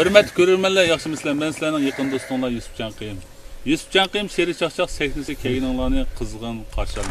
Hürmet görürmenler, yaxşı misler, ben sizlerden yakın dostumlar Yusuf Cankıyım. Yusuf Cankıyım seri çakçak seknisi keyinonlarını kızgın karşıladı.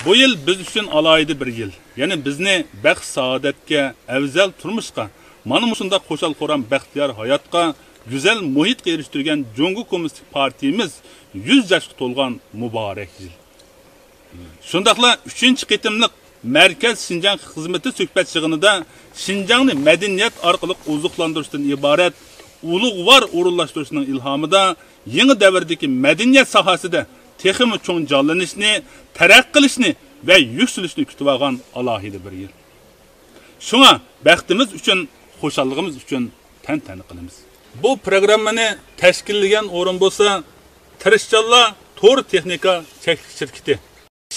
Bu yıl biz üçün alaydı bir yıl. Yani bizni bəxt saadetke, evzel turmuşka, manımuşunda koşal koran bəxtiyar hayatka, güzel muhit eriştirgen Cungu Komünistik Partimiz 100 yaşlı tolgan mübarek yıl. Şundakla 3. qitimlik Merkez Şinjan Hizmeti Söhbet Şığınıda Şinjan'ı medeniyet arkalık uzuklandırıştan ibaret ulug'var urullaştırışının ilhamıda yeni devirdeki medeniyet sahasida texmi çoğun canlanışını, terak qilishni ve yükselişini kütüvagan alahidi bir yıl. Şuna bəxtimiz üçün, xoşallığımız üçün tən-təni qilamiz. Bu programmani təşkillagan o'rin bo'lsa, Tirishchanlar Tor Texnika şirketi.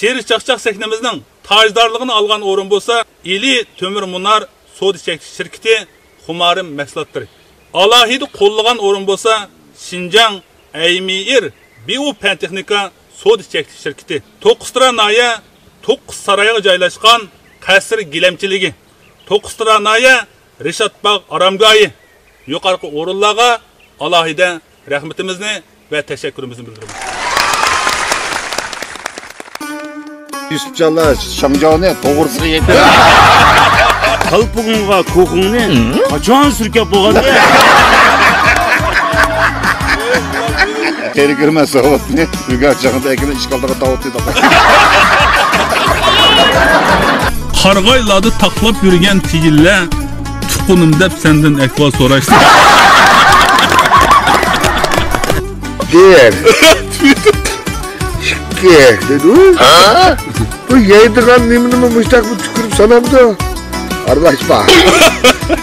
Şehir çakçak seknemizden tajdarlığını algan o'rin bo'lsa, İli Tömür Munar Sodi şirketi Xumarim Mahsulotlar. Alahidi qo'llagan o'rin bo'lsa, Şinjan Aymir Bio Pen Texnika Sodi şirketi. To'qqiztira naya To'qqiz sarayga joylashgan qasr gilamchiligi. To'qqiztira naya Rishatbog' aramgoyi. Yuqorqi o'rinlarga alohida rahmatimizni va tashakkurimizni bildiramiz. Yusufcanlar Şangjao'ne doğrusu yeter. Kalpug'unga kokungni qachon surkab bo'lganda? Teri girmez soğutni. Rügar çağında ekini işgaldaga tavut dedi. Qarg'aylarni taqlab yurgan tigilla tuqunim deb sendan ahvol so'rashdi. Gel. Gel dedi. Ha? Bu yaydıgan nimini müştak bu tükürüp sanamdı. Arkadaş bak.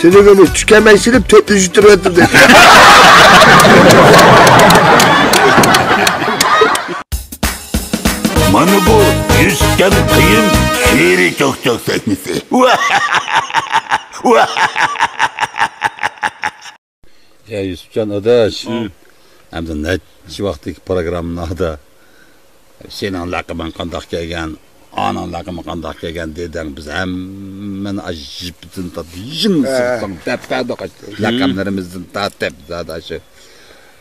Seni böyle tükemeyi silip tötlücütürüyordum dedi. Mana bu yüzken kıyım şiiri çok sekmisi. Ya Yusufcan adaş. Hem de neçi vaxtdaki programlarda senin lakımın qandaq kelgan, anan lakımın qandaq kelgan dedin biz hemen ajibtin tatijin sırttan tepkada lakamlarımızın tatep zadaşı.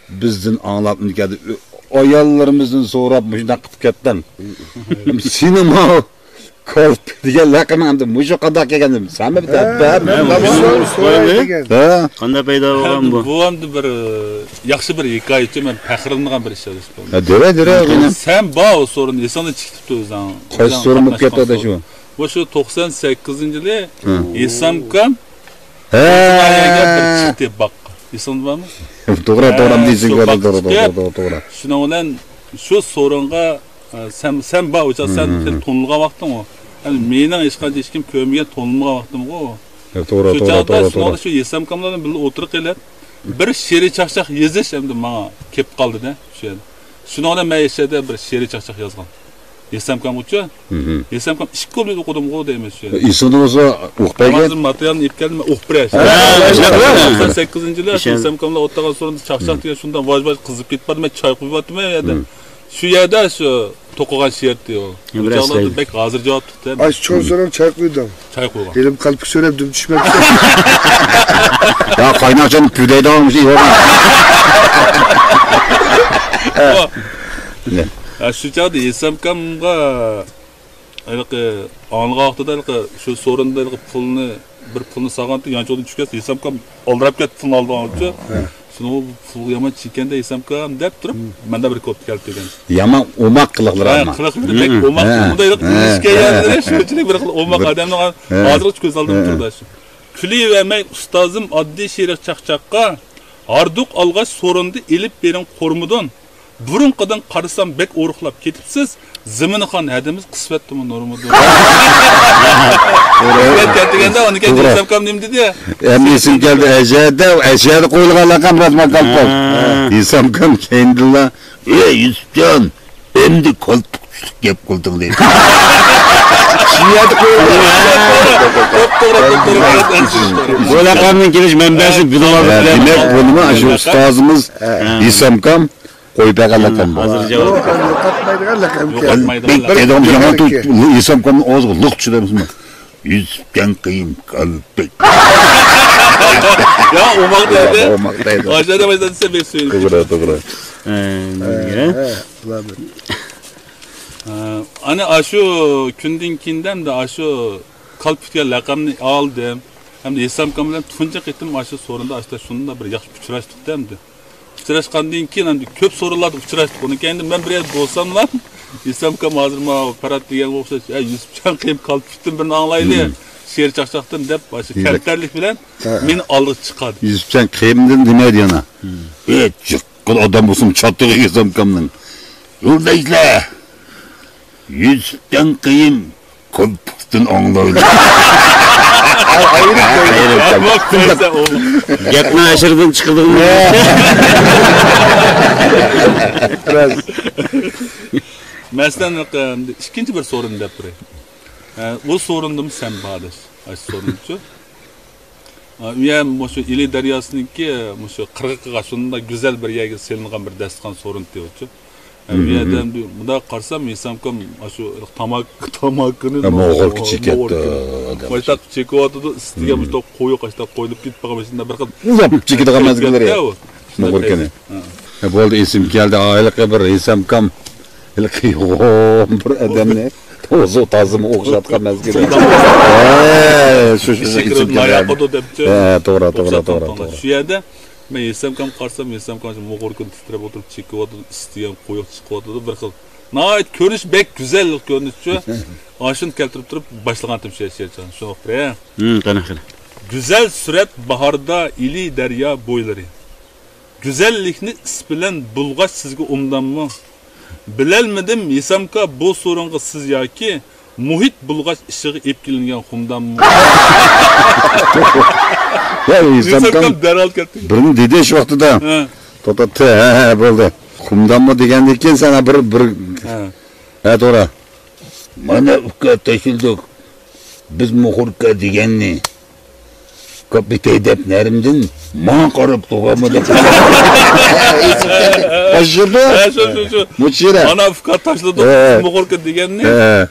Bizden anlap nikadi ayallarımızın so'rab muşnaq qilib ketdan. Senin o korp degan lakım hamda mushu qandaq kelgan sen mi Qanday paydo bo'lgan bu? Bu hamda bir yaxshi bir hikoyachi, men faxrlangan bir ish bo'ldi. Dere. Sen ba o sorun esonda chiqibdi o'zing. Qaysi sorun bo'lib ketdi shu? Bu shu 98-yili Esamkam He. bir chiqdi baq. Eson bormi? To'g'ri deysiz, to'g'ri. Shuning bilan shu sorunga sen ba o'cha sen tonilgan vaqting o. Yani mening hech qancha hech kim ko'rmagan tonilgan vaqtim o. To'g'ri. Shu Esamkamlarni birga o'tirib qilib bir she'riy chaqchaq yozish endi menga kelib qoldi-da shu yerda. Shuning bilan men ishada bir she'riy chaqchaq yozgan. Esamkam uchun. Esamkam 2 qo'lda o'qidim-ku deymiz shu yerda. Isini bo'lsa o'qipagan. Hozir materialni olib keldim, o'qib berash. 98-yili Esamkamlar o'tirgan so'rinda chaqchaq degan shundan voj-voj qizib ketib, men choy quyib yotdim yerda. Shu yerda shu to'qigan she'r diyor. Hocamlar bek hozir javob tutdi. Ay çoğun sonra çay koydum. Çay qo'ygan. Elim kalpik söyledim düşmedi. Ya qaynaqchani pudayda olmuş iyi bo'ldi. Shu chaqda Esamkamga aniqi anlığa vaqtida shu so'rinda bir pulni sog'anti yanchoqdan tushgach Esamkam oldirib ketdi pulni oldigan uchun. Şunu pul yaman çekende Esamkam deb turib, menda bir kod keldi degan. Yaman omaq qiliqlar ama. Qiliqlar bek omaq bunday ishga yordamlar shunchalik bir omaq odamning hozir ko'z oldimda turdi shu. Kuli vermey ustozim oddiy she'riy chaqchaqqa arduq olg'ash so'rinni elib bering qo'rmudon. Burunqidan qarasam bek o'ruqlab ketibsiz. Ziminixon hadimiz qismatdimi nurmudon. Ben ketganda uni kendi Esamkam nim dedi ya. Endi esim keldi ajada qo'yilgan laqam rasman qalpoq. Esamkam kendilla, Ey Yusufcan, endi koltuk gap qilding deydi. Şiyat qo'yilgan. Bu laqamning kelish manbasi binolar. Demek bunu shu ustozimiz Esamkam qo'ybagan laqam. Hozir javob. Katmaydigan lakam. Dedim yaman Esamkamning o'zi liq tushdi. Yusufcan kıyım kalpek. Ya olmaktaydı. Olmaktaydı. Aşağıda başladı size bir söyleyeyim. Doğru. Hani aşı kündinkinden de aşı kalpütke lakamını aldım. Hem de İslamkam bilen tunca gittim aşı sorunda aşta şunun da bir yaxşı uçraştık demdi. Uçraşkandan keyin hem de köp sorularda uçraştık. Onu kendim ben bir yer bolsam lan İslamkam hazır mı parat degan okşaş. Ya Yusufcan kıyım kalpüttüm birini anlaylı. Şehir çakçaktım dep aşı kentlerlik bilen meni alıp çıkadı. Yusufcan kıyımdın demedi yana. Çıkkın adam olsun çattığı İslamkam'ın. Yolda izle. Yusufcan kıyım kalpüttün anlaylı. Gapni ashirdan chiqdim. Mesela ikinci bir sorun dep buraya. Bu sorundum sen bağdaş. Aş soruncu. Uyam şu İli Deryası'nınki şu Kırgık'a şunda güzel bir yerge selingan bir destan sorun diyordu. Uyamdan bunda qarsam İslamkam şu tamakını Moğol kiçiketdi. Başta çekovadı istiga bu koyu qaşta qoyulup gitip başında bir qat. Uzap çekidi mezgilleri ya. Moğol kene. Bo'ldi esim keldi aylık bir İslamkam. Ilqi bir adam ne? Tozu tazımı o'xshatgan mezgilleri. Şu isim keldi. To'g'ri. Shu yerda men İslamkam qarsam İslamkam Moğol kun titrab o'tirib çekovadı istigan qo'yib chiqyapti bir xil. Nayet görünüş bek güzel görünüşçü. Aşın keltirip durup başlagandım şey can. Şunu oqray. Qana. Güzel süret baharda ili derya boyları. Güzellikni isbilen bulgaç sizge umdanmı? Bilelmedim İsamka bu sorunga siz yaki muhit bulgaç ışığı epkilingen humdanmı? Ya İslamkam deral ketdi. birini dedi şu vaqtida. To'xtatdi, bo'ldi. Xumdanmi degandek ekan sana bir ha to'g'ri. Mana uka tashildik. Biz muhurka deganni. Kapitay deb narimdin man qarab to'g'ami deb. Başladı. Şu. Muçira. Ana fıkat taşladı. Muğurka degenni.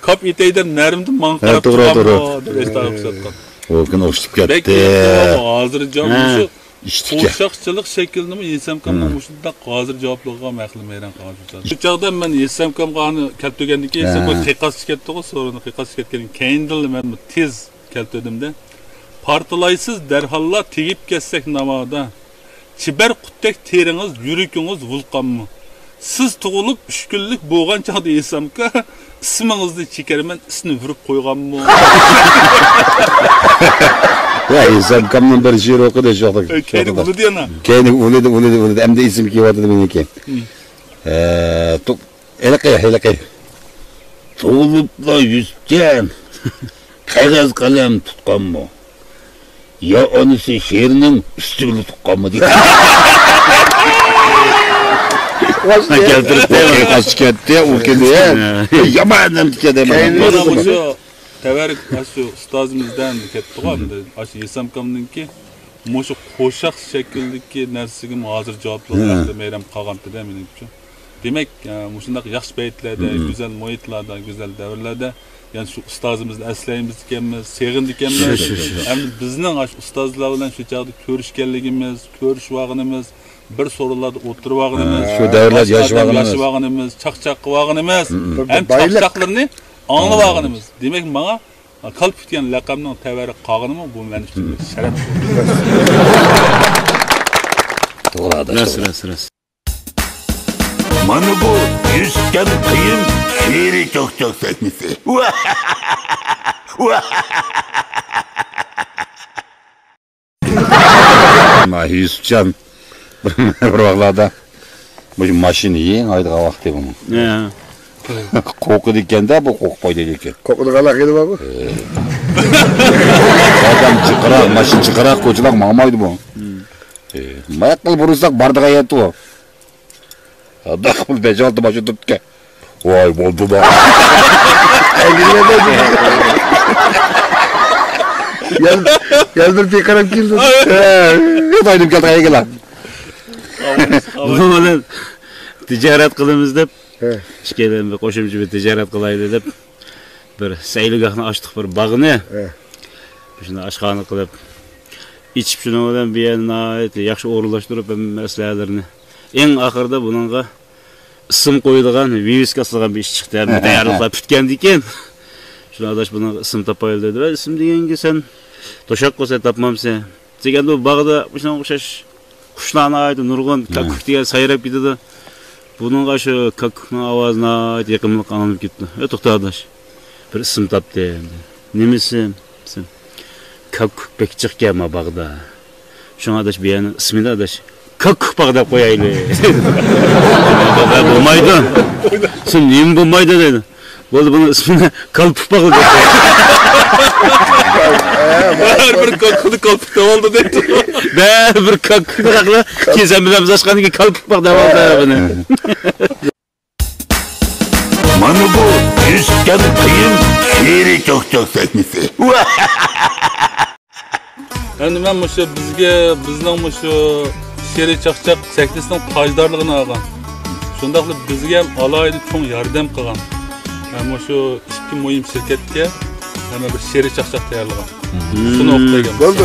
Kap iteyden nerimdi man Evet, qarab doğru. turganmi? O gün oştup ketdi. Belki hazır cevap şu. İştik. Qo'shaqchilik shaklini Yesamkamga mushunda hozir javoblig'iga maqli meyran qolib. Shu chaqda men Yesamkamga kelib turgandan keyin Yesamkam qiqasi ketdi-ku, so'rani qiqasi ketgandan keyin men tez kelturdimda. Partilaysiz derhalla tegib ketsak namoda. Chibar qutdak teringiz, yurikingiz vulqonmi? Siz tug'ilib 3 kunlik bo'lgan chaqda Yesamka ismingizni chekarman, ismini vurib qo'yganmi? Ya İslamkam'ın bir şiir okudu şu vaqtda. Keyin ulu diyana. Keyin ulu. Hem de isim kiyotdi meniki. Elqi. Tug'ilibla Yusufjan. Qog'oz qalam tutqanmi? Yo onisi she'rning ustiga tutqanmi deydi. Keltirdi, qiqasi ketdi, u keldi. Yamanam ketdi. Mana şu tevarik şu ustozimizdan ketdi qo'ydi. Aşı Yesamkamninki mushu qo'shaq shakldagi narsaga hozir javoblar meyram qolgandi da mening uchun. Demak, mushundaq yaxshi paytlarda, güzel muhitlarda, güzel davrlarda yani şu ustozimizni aslaymiz ekanmiz, sevindi ekanmiz. Hem bizning ustozlar bilan shu chaqda ko'rishganligimiz, ko'rish vaqtimiz, bir sorularda o'tirib vaqtimiz, shu davrlar yosh vaqtimiz, chaqchaq vaqtimiz, hem chaqchaqlarni anglab vaqtimiz. Demak, menga qalb tutgan laqamning tavari qog'inimi bu men uchun sharaf. To'g'ri. Ras. Mana bu Yusufjan kıyım şiiri çok sekmisi. Ma Yusufjan bir vaqtlarda bu mashina yeng aydigan vaqti bu. Qo'qidi ekanda bu qo'qmaydi ekan. Kokunu qalaq edi bu. Adam chiqaroq, mashin chiqaroq ko'chalar ma'maydi bu. Mayaqil bursak bardiga yetdi bu. Adam qil bejaldi mashin tutgan. Voy bo'ldi da. Gel bir pekaram keldi. Yetaydım keldi ayıgılar. Oğlan ticaret qilamiz deb ishkedan bir qo'shimcha bir tijorat qilaylik deb bir sayilgohni ochdik bir bog'ni. Shuni oshxona qilib içip şunun bilan bir yaxshi o'rinlashtirib masalalarini. Eng oxirida buningga ism qo'yilgan, viviska asilgan bir ish chiqdi. Hamma tayyorlab bitgandi ekan. Shuna adash buni ism topaylik dedi. Va ism deganga sen to'shaq qo'ysa topmamsan. Deganda bu bog'da shunga o'xshash qushlarni aytdi, nurg'un kakuk degan sayrab ketdi. Buningga shu kakukning ovozini yaqinlik anilib ketdi. To'xta adash. Bir ism topdi. Nimasi? Kakuk bek chiqqan ma bog'da. Shunga adash bu yana ismini adash kakuk bog'da qo'yaylik. Bo'lmaydi. Sen nima bo'lmaydi dedi. Bo'ldi buni ismini kalpuk bog'i deb. Bir kakukni kalpukda oldi dedi. Bir kakukni haqla kesan bilan biz ochgandan keyin kalpuk bog' deb oldi buni. Mana bu yüzken kıyım şiiri çok sekmesi. Endi men mushu bizning mushu she'riy chaqchaq sahnasining tojdorligini olgan. Shunday qilib bizga ham alohida cho'ng yordam qilgan. Mushu ikki muhim shirkatga hamma bir she'riy chaqchaq tayyorlagan. Shuni o'qigan. Bo'ldi.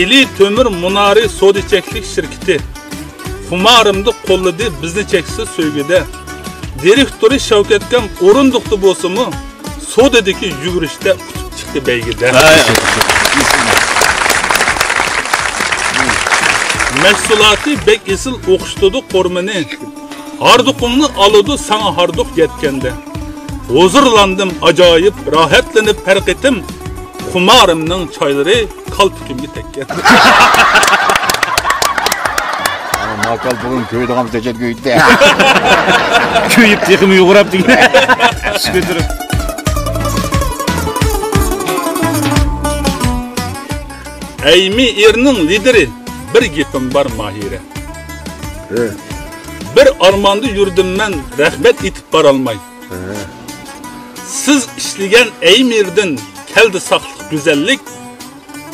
Eli Tömür Munari Sodiçeklik şirketi Xumarimni qo'lladi bizni cheksiz so'ygida. Direktori Shavkatgan o'rindiqdi bo'lsa-mu, sodadagi yugurishda qutib chiqdi beygida. Mahsuloti bek esil o'qishtirdi qo'rmini. Harduqimni oladi sana harduq yetkanda. Huzurlandim ajoyib, rohatlanib farqitim. Xumarimning choylari qalbimga tekkan. Makal bugün köyde gamız teşet köyde. Köyüp teximi yo'g'irab degan. Tushuntirib. Aymi erning lideri bir gepim bor Mahira. Bir armonda yurdim men rahmat etib bora olmay. Siz ishlagan Aymirdan keldi saqliq go'zallik.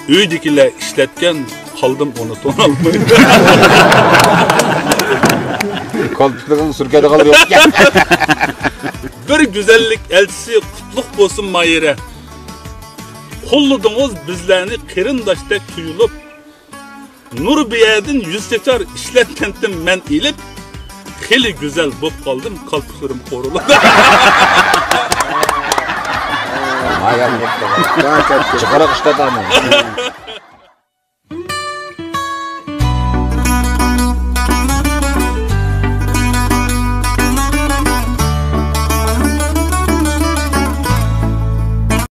Uydagilar ishlatgan qaldim onu tonalmay. Kalpuklarını sürkede kalıyor. Bir güzellik elçisi qutluk bo'lsin Mayira. Qo'lladingiz bizlarni qarindoshdak tuyulib. Nur biyadin yuz chechar ishlatgandim men ilib. Xili güzel bo'lib qoldim, qalpuklarim qo'rilib. Ayağım yoktu. Çıkarak işte tamam.